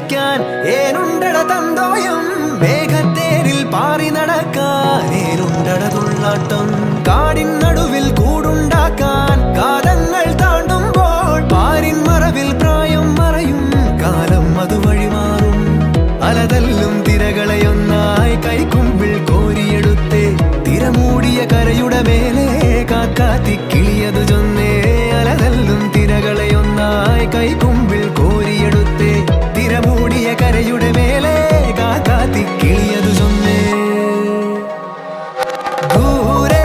കളിക്കാൻ ഏനുണ്ടട തന്തോയം മേഘത്തേരിൽ പാറി നടക്കാൻ ഏനുണ്ടട തുള്ളാട്ടം കാടിൻ നടുവിൽ കൂടുണ്ടാക്കാൻ കാലങ്ങൾ താണ്ടുമ്പോൾ പാരിൻ മറവിൽ പ്രായം മറയും കാലം അതുവഴി മാറും അലതല്ലും തിരകളെയൊന്നായി കൈക്കുമ്പിൾ കോരിയെടുത്തേ തിരമൂടിയ കരയുടെ മേലെ കാക്കാത്തി കിളിയതു ചൊന്നേ അലതല്ലും തിരകളെയൊന്നായി കൈക്കുമ്പിൾ കോരിയെടുത്തേ തിരമൂടിയ കരയുടെ മേലെ കാക്കാത്തി കിളിയതു ചൊന്നേ ദൂരെ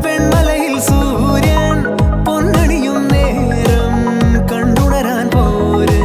വെൺമലയിൽ സൂര്യൻ പൊന്നണിയും നേരം കണ്ടുണരാൻ പോര്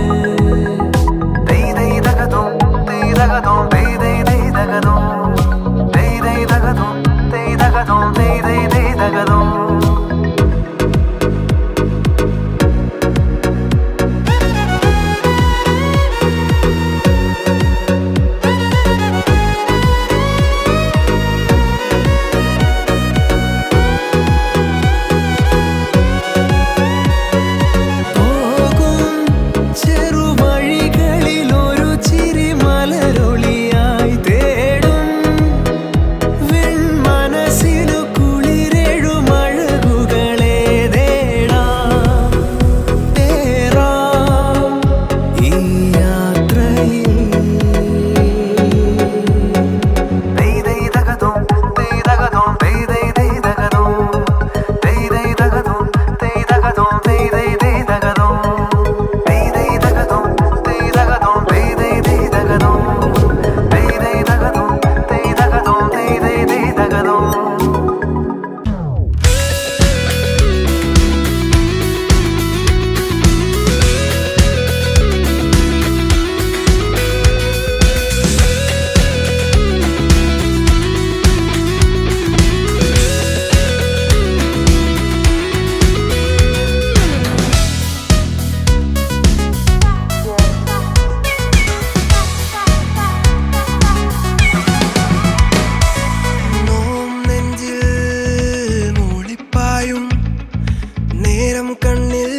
കണ്ണിൽ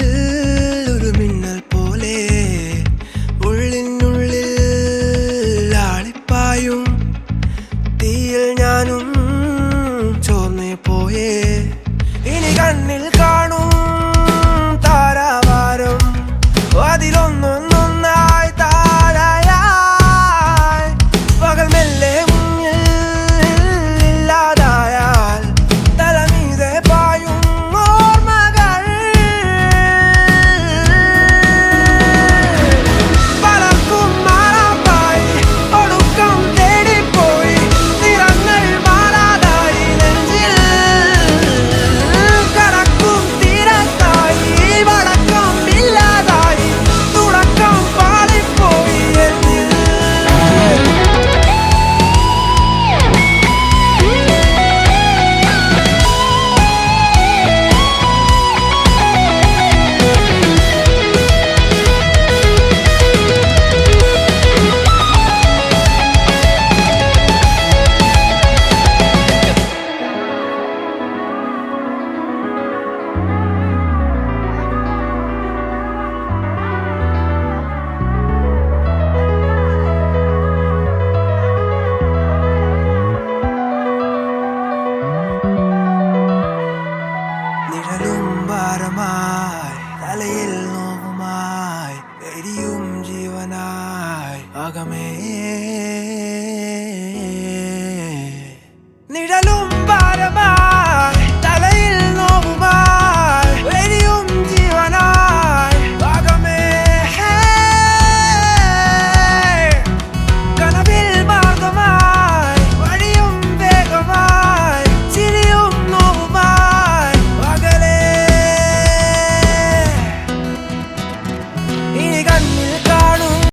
ഒരു മിന്നൽ പോലെ ഉള്ളിനുള്ളിൽ ആളിപ്പായും തീയിൽ ഞാനും ചോർന്നേ പോയേ ഇനി കണ്ണിൽ കാണും താരാവാരം അതിലൊന്നൊന്നൊന്നായി താഴായായി പകൽ മെല്ലെ മുന്നിൽ ഇല്ലാതായാൽ തലമീതെ പായും തലയിൽ നോവുമായി എരിയും ജീവനായി അകമേ നിഴലും